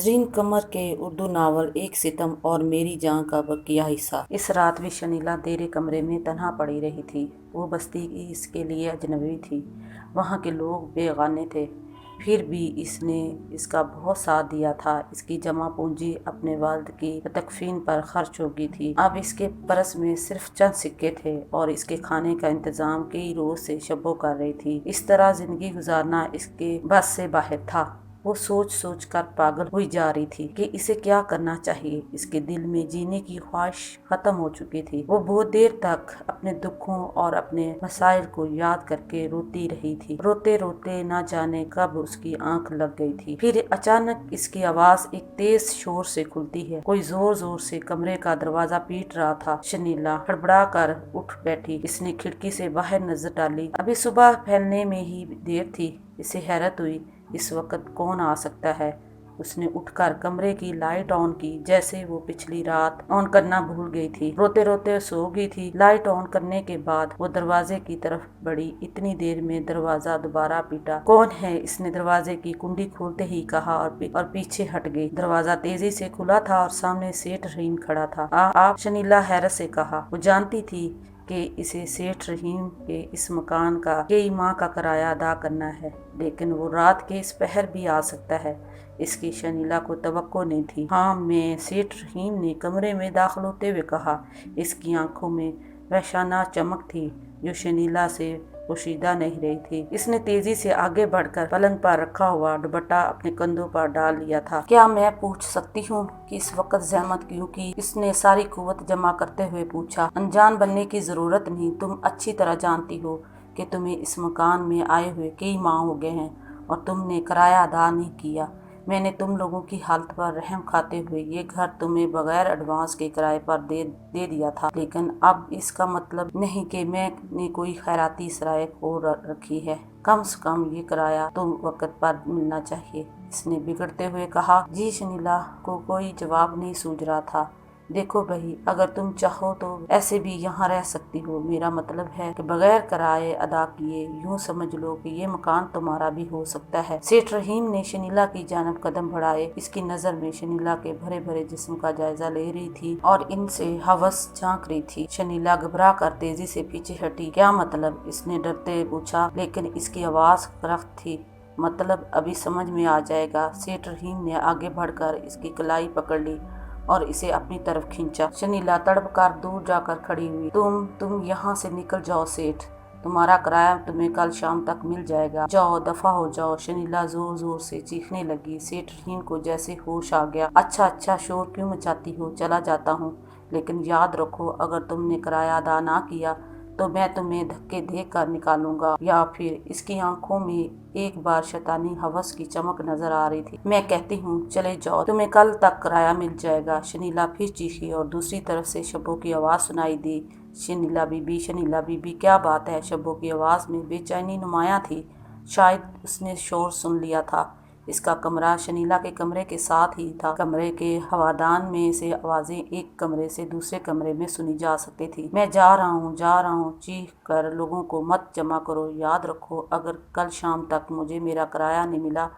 नाजरीन, कमर के उर्दू नावल एक सितम और मेरी जान का बकिया हिस्सा। इस रात भी शनीला देरे कमरे में तन्हा पड़ी रही थी। वो बस्ती इसके लिए अजनबी थी, वहाँ के लोग बेगाने थे। फिर भी इसने इसका बहुत साथ दिया था। इसकी जमा पूंजी अपने वालिद की तकफीन पर खर्च हो गई थी। अब इसके परस में सिर्फ चंद सिक्के थे और इसके खाने का इंतजाम कई रोज से शब्बो कर रही थी। इस तरह जिंदगी गुजारना इसके बस से बाहर था। वो सोच सोच कर पागल हुई जा रही थी कि इसे क्या करना चाहिए। इसके दिल में जीने की ख्वाहिश खत्म हो चुकी थी। वो बहुत देर तक अपने दुखों और अपने मसाइल को याद करके रोती रही थी। रोते रोते न जाने कब उसकी आंख लग गई थी। फिर अचानक इसकी आवाज एक तेज शोर से खुलती है। कोई जोर जोर से कमरे का दरवाजा पीट रहा था। शनीला हड़बड़ा कर उठ बैठी। इसने खिड़की से बाहर नजर डाली। अभी सुबह फैलने में ही देर थी। इसे हैरत हुई, इस वक्त कौन आ सकता है। उसने उठकर कमरे की लाइट ऑन की, जैसे वो पिछली रात ऑन करना भूल गई थी। रोते रोते सो गई थी। लाइट ऑन करने के बाद वो दरवाजे की तरफ बढ़ी। इतनी देर में दरवाजा दोबारा पीटा। कौन है, इसने दरवाजे की कुंडी खोलते ही कहा और पीछे हट गई। दरवाजा तेजी से खुला था और सामने सेठ रहीम खड़ा था। आप, शनीला हैरत से कहा। वो जानती थी कि इसे सेठ रहीम के इस मकान का कई माह का किराया अदा करना है, लेकिन वो रात के इस पहर भी आ सकता है। इसकी शनीला को तवक्को नहीं थी। हाँ मैं, सेठ रहीम ने कमरे में दाखिल होते हुए कहा। इसकी आंखों में वहशाना चमक थी जो शनीला से पोशीदा नहीं रही थी। इसने तेजी से आगे बढ़कर पलंग पर रखा हुआ दुपट्टा अपने कंधों पर डाल लिया था। क्या मैं पूछ सकती हूँ कि इस वक्त जहमत क्यों की? इसने सारी कुव्वत जमा करते हुए पूछा। अनजान बनने की जरूरत नहीं, तुम अच्छी तरह जानती हो कि तुम्हें इस मकान में आए हुए कई माह हो गए हैं और तुमने किराया अदा नहीं किया। मैंने तुम लोगों की हालत पर रहम खाते हुए ये घर तुम्हें बगैर एडवांस के किराए पर दे दिया था, लेकिन अब इसका मतलब नहीं कि मैंने कोई खैराती सराय खो रखी है। कम से कम ये किराया तो वक्त पर मिलना चाहिए, इसने बिगड़ते हुए कहा। जी, शनीला को कोई जवाब नहीं सूझ रहा था। देखो भाई, अगर तुम चाहो तो ऐसे भी यहाँ रह सकती हो। मेरा मतलब है कि बगैर किराए अदा किए यूं समझ लो कि ये मकान तुम्हारा भी हो सकता है। सेठ रहीम ने शनीला की जानब कदम बढ़ाए। इसकी नजर में शनीला के भरे भरे जिस्म का जायजा ले रही थी और इनसे हवस झांक रही थी। शनीला घबरा कर तेजी से पीछे हटी। क्या मतलब, इसने डरते पूछा, लेकिन इसकी आवाज करख्त थी। मतलब अभी समझ में आ जाएगा। सेठ रहीम ने आगे बढ़कर इसकी कलाई पकड़ ली और इसे अपनी तरफ खींचा। शनीला तड़पकर दूर जाकर खड़ी हुई। तुम यहाँ से निकल जाओ सेठ, तुम्हारा किराया तुम्हें कल शाम तक मिल जाएगा। जाओ, दफा हो जाओ। शनीला जोर जोर से चीखने लगी। सेठ रहीम को जैसे होश आ गया। अच्छा, शोर क्यों मचाती हो? चला जाता हूँ, लेकिन याद रखो अगर तुमने किराया अदा ना किया तो मैं तुम्हें धक्के दे कर निकालूंगा। या फिर इसकी आंखों में एक बार शैतानी हवस की चमक नजर आ रही थी। मैं कहती हूँ चले जाओ, तुम्हें कल तक किराया मिल जाएगा। शनीला फिर चीखी और दूसरी तरफ से शब्बो की आवाज सुनाई दी। शनीला बीबी, क्या बात है? शब्बो की आवाज में बेचैनी नुमाया थी। शायद उसने शोर सुन लिया था। इसका कमरा शनीला के कमरे के साथ ही था। कमरे के हवादान में से आवाजें एक कमरे से दूसरे कमरे में सुनी जा सकती थी। मैं जा रहा हूँ, चीख कर लोगों को मत जमा करो। याद रखो अगर कल शाम तक मुझे मेरा किराया नहीं मिला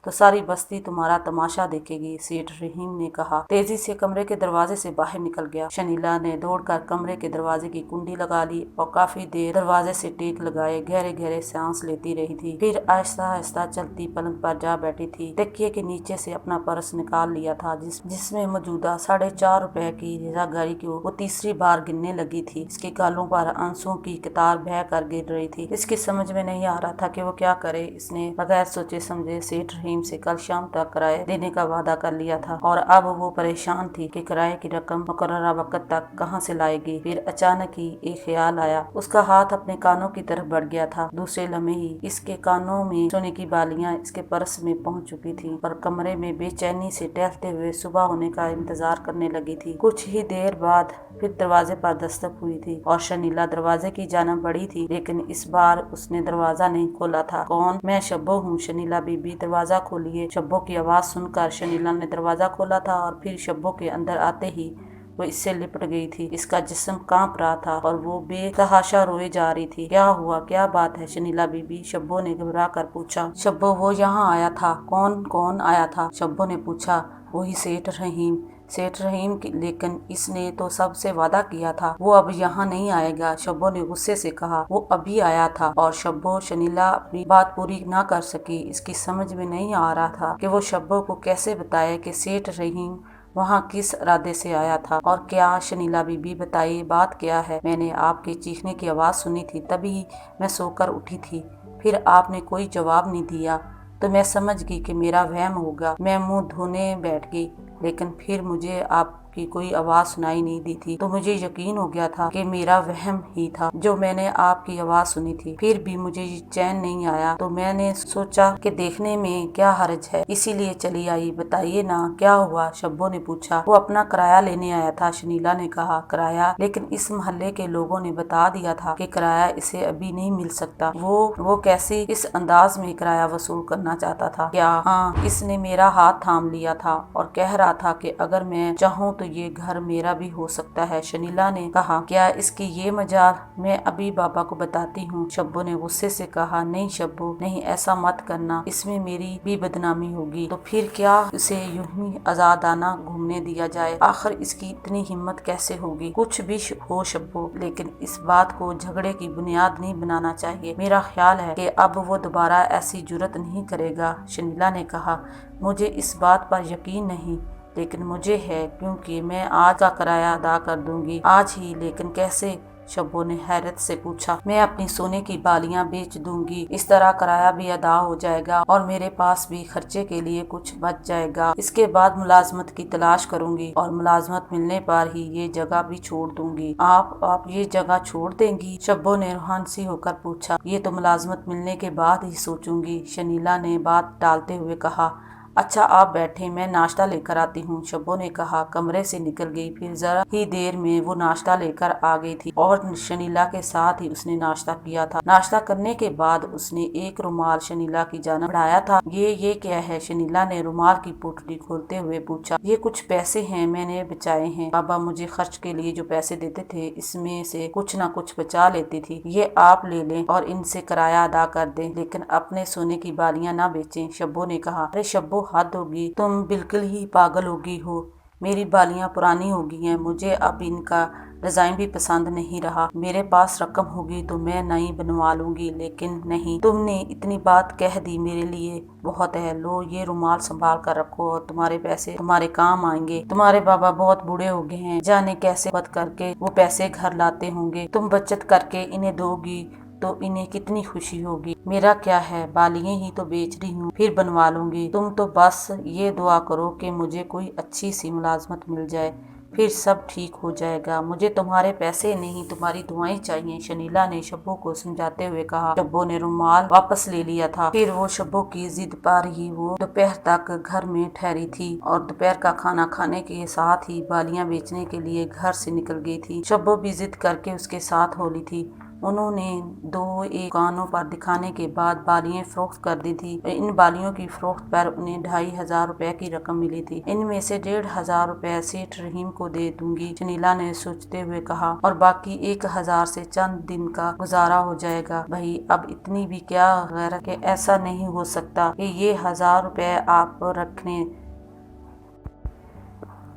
तो सारी बस्ती तुम्हारा तमाशा देखेगी, सेठ रहीम ने कहा। तेजी से कमरे के दरवाजे से बाहर निकल गया। शनीला ने दौड़कर कमरे के दरवाजे की कुंडी लगा ली और काफी देर दरवाजे से टेक लगाए गहरे गहरे सांस लेती रही थी। फिर आहिस्ता आहिस्ता चलती पलंग पर जा बैठी थी। तकिए के नीचे से अपना पर्स निकाल लिया था जिसमें मौजूदा 4.5 रुपए की रिजागारी को वो तीसरी बार गिनने लगी थी। इसके गालों पर आंसुओं की कतार बह कर गिर रही थी। इसकी समझ में नहीं आ रहा था कि वो क्या करे। इसने बगैर सोचे समझे सेठ रहीम से कल शाम तक किराया देने का वादा कर लिया था और अब वो परेशान थी कि किराए की रकम मुकर्ररा वक्त तक कहां से लाएगी। फिर अचानक ही एक ख्याल आया। उसका हाथ अपने कानों की तरफ बढ़ गया था। दूसरे लम्हे ही इसके कानों में सोने की बालियां इसके पर्स में पहुंच चुकी थी और कमरे में बेचैनी से टहलते हुए सुबह होने का इंतजार करने लगी थी। कुछ ही देर बाद फिर दरवाजे पर दस्तक हुई थी और शनीला दरवाजे की जानब बढ़ी थी, लेकिन इस बार उसने दरवाजा नहीं खोला था। कौन? मैं शब्बो हूँ, शनीला बीबी, दरवाजा खोलिए। शब्बो की आवाज सुनकर शनीला ने दरवाजा खोला था और फिर शब्बो के अंदर आते ही वो इससे लिपट गई थी। इसका जिस्म कांप रहा था और वो बेतहाशा रोए जा रही थी। क्या हुआ, क्या बात है शनीला बीबी? शब्बो ने घबरा कर पूछा। शब्बो, वो यहाँ आया था। कौन कौन आया था? शब्बो ने पूछा। वही सेठ रहीम। सेठ रहीम लेकिन इसने तो सबसे वादा किया था वो अब यहाँ नहीं आएगा। शब्बो ने गुस्से से कहा। वो अभी आया था। और शब्बो शनीला अपनी बात पूरी ना कर सकी। इसकी समझ में नहीं आ रहा था कि वो शब्बो को कैसे बताए कि सेठ रहीम वहाँ किस इरादे से आया था। और क्या शनीला बीबी, बताइए बात क्या है? मैंने आपके चीखने की आवाज़ सुनी थी, तभी मैं सोकर उठी थी। फिर आपने कोई जवाब नहीं दिया तो मैं समझ गई कि मेरा वहम होगा। मैं मुंह धोने बैठ गई, लेकिन फिर मुझे आपकी कोई आवाज़ सुनाई नहीं दी थी तो मुझे यकीन हो गया था कि मेरा वहम ही था जो मैंने आपकी आवाज़ सुनी थी। फिर भी मुझे चैन नहीं आया तो मैंने सोचा कि देखने में क्या हर्ज है, इसीलिए चली आई। बताइए ना क्या हुआ? शब्बो ने पूछा। वो अपना किराया लेने आया था, शनीला ने कहा। किराया? लेकिन इस मोहल्ले के लोगों ने बता दिया था कि किराया इसे अभी नहीं मिल सकता। वो कैसे इस अंदाज में किराया वसूल करना चाहता था? क्या? हाँ, इसने मेरा हाथ थाम लिया था और कह रहा था कि अगर मैं चाहूँ तो ये घर मेरा भी हो सकता है। शनीला ने कहा। क्या इसकी ये मजाल? मैं अभी बाबा को बताती हूँ। शब्बो ने गुस्से से कहा। नहीं शब्बो, नहीं, ऐसा मत करना, इसमें मेरी भी बदनामी होगी। तो फिर क्या उसे यूं ही आजादाना घूमने दिया जाए? आखिर इसकी इतनी हिम्मत कैसे होगी? कुछ भी हो शब्बो, लेकिन इस बात को झगड़े की बुनियाद नहीं बनाना चाहिए। मेरा ख्याल है कि अब वो दोबारा ऐसी जुर्रत नहीं करेगा। शनीला ने कहा। मुझे इस बात पर यकीन नहीं, लेकिन मुझे है, क्योंकि मैं आज का किराया अदा कर दूंगी, आज ही। लेकिन कैसे? शब्बो ने हैरत से पूछा। मैं अपनी सोने की बालियां बेच दूंगी, इस तरह किराया भी अदा हो जाएगा और मेरे पास भी खर्चे के लिए कुछ बच जाएगा। इसके बाद मुलाजमत की तलाश करूंगी और मुलाजमत मिलने पर ही ये जगह भी छोड़ दूंगी। आप ये जगह छोड़ देंगी? शब्बो ने रूहान सी होकर पूछा। ये तो मुलाजमत मिलने के बाद ही सोचूंगी, शनीला ने बात टालते हुए कहा। अच्छा आप बैठे, मैं नाश्ता लेकर आती हूँ, शब्बो ने कहा। कमरे से निकल गई। फिर जरा ही देर में वो नाश्ता लेकर आ गई थी और शनीला के साथ ही उसने नाश्ता किया था। नाश्ता करने के बाद उसने एक रुमाल शनीला की जानिब बढ़ाया था। ये क्या है? शनीला ने रुमाल की पोटली खोलते हुए पूछा। ये कुछ पैसे हैं, मैंने बचाए हैं। बाबा मुझे खर्च के लिए जो पैसे देते थे, इसमें से कुछ न कुछ बचा लेती थी। ये आप ले लें और इनसे किराया अदा कर दें, लेकिन अपने सोने की बालियां ना बेचें, शब्बो ने कहा। अरे शब्बो, हद होगी, तुम बिल्कुल ही पागल होगी हो। मेरी बालियां पुरानी हो गई हैं, मुझे अब इनका डिजाइन भी पसंद नहीं रहा। मेरे पास रकम होगी तो मैं नई बनवा लूंगी, लेकिन नहीं। तुमने इतनी बात कह दी, मेरे लिए बहुत है। लो ये रुमाल संभाल कर रखो और तुम्हारे पैसे तुम्हारे काम आएंगे। तुम्हारे बाबा बहुत बूढ़े हो गए हैं, जाने कैसे बचत करके वो पैसे घर लाते होंगे। तुम बचत करके इन्हें दोगी तो इन्हें कितनी खुशी होगी। मेरा क्या है, बालियां ही तो बेच रही हूँ, फिर बनवा लूंगी। तुम तो बस ये दुआ करो कि मुझे कोई अच्छी सी मुलाजमत मिल जाए, फिर सब ठीक हो जाएगा। मुझे तुम्हारे पैसे नहीं, तुम्हारी दुआएं चाहिए, शनीला ने शब्बो को समझाते हुए कहा। शब्बो ने रुमाल वापस ले लिया था। फिर वो शब्बो की जिद पर ही वो दोपहर तक घर में ठहरी थी और दोपहर का खाना खाने के साथ ही बालियां बेचने के लिए घर से निकल गई थी। शब्बो भी जिद करके उसके साथ हो ली थी। उन्होंने दो एक दुकानों पर दिखाने के बाद बालियां फरोख्त कर दी थी। इन बालियों की फरोख्त पर उन्हें 2500 रुपए की रकम मिली थी। इनमें से 1500 रुपए सेठ रहीम को दे दूंगी, शनीला ने सोचते हुए कहा, और बाकी 1000 से चंद दिन का गुजारा हो जाएगा। भाई अब इतनी भी क्या गैरत कि ऐसा नहीं हो सकता कि ये 1000 रुपए आप रखने,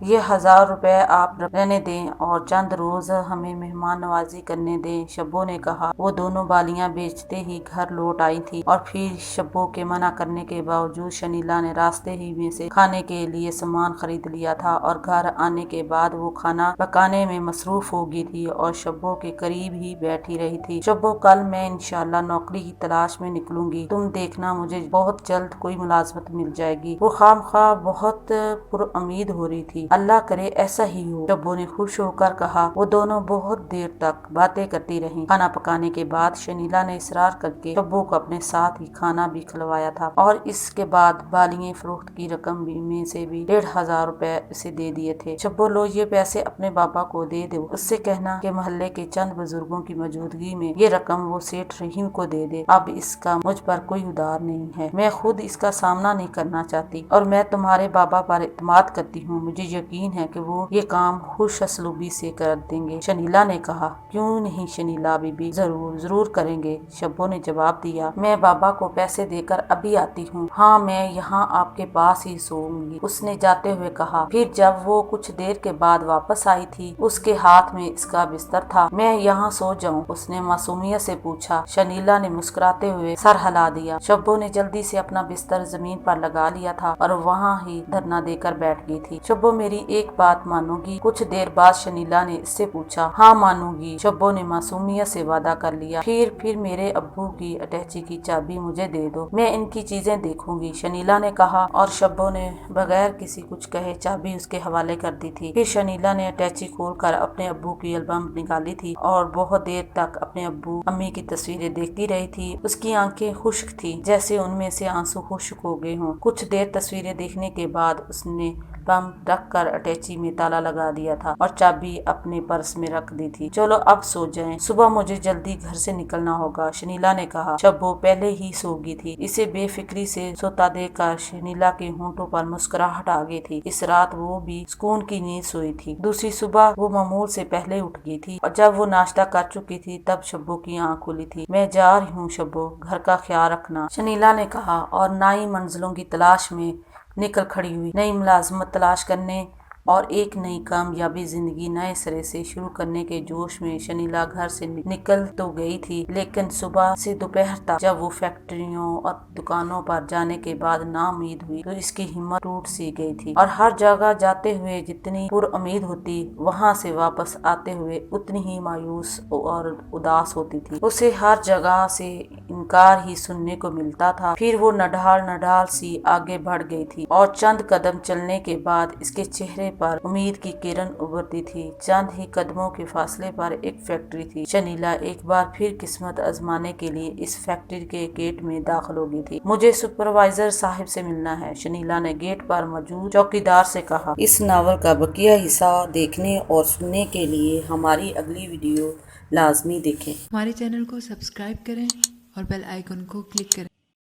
ये 1000 रुपए आप रहने दें और चंद रोज हमें मेहमान नवाजी करने दें, शब्बो ने कहा। वो दोनों बालियां बेचते ही घर लौट आई थी और फिर शब्बो के मना करने के बावजूद शनीला ने रास्ते ही में से खाने के लिए सामान खरीद लिया था और घर आने के बाद वो खाना पकाने में मसरूफ हो गई थी और शब्बो के करीब ही बैठी रही थी। शब्बो, कल मैं इंशाल्लाह नौकरी की तलाश में निकलूंगी, तुम देखना मुझे बहुत जल्द कोई मुलाजमत मिल जाएगी। वो खामख्वाह बहुत पुरुम्मीद हो रही थी। अल्लाह करे ऐसा ही हो, शब्बो ने खुश होकर कहा। वो दोनों बहुत देर तक बातें करती रहीं। खाना पकाने के बाद शनीला ने इसरार करके शब्बो को अपने साथ ही खाना भी खिलवाया था और इसके बाद बालियां फरोख्त की रकम में से भी 1500 रुपए उसे दे दिए थे। शब्बो, लो ये पैसे अपने बाबा को दे दो, उससे कहना कि मोहल्ले के चंद बुजुर्गों की मौजूदगी में ये रकम वो सेठ रहीम को दे दे। अब इसका मुझ पर कोई उधार नहीं है, मैं खुद इसका सामना नहीं करना चाहती और मैं तुम्हारे बाबा पर इत्मीनान करती हूँ। मुझे یقین ہے کہ وہ یہ کام خوش اسلوبی سے کر دیں گے۔ شنیلا نے کہا، کیوں نہیں شنیلا بی بی، ضرور کریں گے۔ شبو نے جواب دیا، میں بابا کو پیسے دے کر ابھی آتی ہوں۔ ہاں، میں یہاں آپ کے پاس ہی سوؤں گی، اس نے جاتے ہوئے کہا۔ پھر جب وہ کچھ دیر کے بعد واپس آئی تھی، اس کے ہاتھ میں اس کا بستر تھا۔ میں یہاں سو جاؤں؟ اس نے معصومیت سے پوچھا۔ شنیلا نے مسکراتے ہوئے سر ہلا دیا۔ شبو نے جلدی سے اپنا بستر زمین پر لگا لیا تھا اور وہاں ہی دھرنا دے کر بیٹھ گئی تھی۔ شبو، میری ایک بات مانو گی؟ کچھ دیر بعد شنیلا نے اس سے پوچھا۔ ہاں مانوں گی، شبو نے معصومیت سے وعدہ کر لیا۔ پھر میرے ابو کی اٹیچی کی چابی مجھے دے دو، میں ان کی چیزیں دیکھوں گی، شنیلا نے کہا، اور شبو نے بغیر کسی کچھ کہے چابی اس کے حوالے کر دی تھی۔ پھر شنیلا نے اٹیچی کھول کر اپنے ابو کی البم نکالی تھی اور بہت دیر تک اپنے ابو امی کی تصویریں دیکھتی رہی تھی۔ اس کی آنکھیں خشک تھی، جیسے ان میں سے آنسو خشک ہو گئے ہوں۔ کچھ دیر تصویریں دیکھنے کے بعد اس نے بم رکھ کر اٹیچی میں تالا لگا دیا تھا اور چابی اپنے پرس میں رکھ دی تھی۔ چلو اب سو جائیں، صبح مجھے جلدی گھر سے نکلنا ہوگا، شنیلا نے کہا۔ شبو پہلے ہی سو گئی تھی۔ اسے بے فکری سے سوتا دیکھ کر شنیلا کے ہونٹوں پر مسکراہٹ آ گئی تھی۔ اس رات وہ بھی سکون کی نیند سوئی تھی۔ دوسری صبح وہ معمول سے پہلے اٹھ گئی تھی اور جب وہ ناشتہ کر چکی تھی تب شبو کی آنکھ کھلی تھی۔ میں جا رہی ہوں شبو، گھر کا خیال رکھنا، شنیلا نے کہا اور نئی منزلوں کی تلاش میں نکل کھڑی ہوئی۔ نئی ملازمت تلاش کرنے اور ایک نئی کامیابی زندگی نئے سرے سے شروع کرنے کے جوش میں شنیلا گھر سے نکل تو گئی تھی، لیکن صبح سے دوپہر تک جب وہ فیکٹریوں اور دکانوں پر جانے کے بعد نا امید ہوئی تو اس کی ہمت ٹوٹ سی گئی تھی، اور ہر جگہ جاتے ہوئے جتنی پر امید ہوتی وہاں سے واپس آتے ہوئے اتنی ہی مایوس اور اداس ہوتی تھی۔ اسے ہر جگہ سے انکار ہی سننے کو ملتا تھا۔ پھر وہ نڈھال سی آگے بڑھ گئی تھی اور چند قدم چلنے کے بعد اس کے چہرے پر امید کی کرن ابھرتی تھی۔ چند ہی قدموں کے فاصلے پر ایک فیکٹری تھی۔ شنیلا ایک بار پھر قسمت آزمانے کے لیے اس فیکٹری کے گیٹ میں داخل ہو گئی تھی۔ مجھے سپروائزر صاحب سے ملنا ہے، شنیلا نے گیٹ پر موجود چوکیدار سے کہا۔ اس ناول کا بقیہ حصہ دیکھنے اور سننے کے لیے ہماری اگلی ویڈیو لازمی دیکھیں۔ ہمارے چینل کو سبسکرائب کریں اور بیل آئیکن کو کلک کریں۔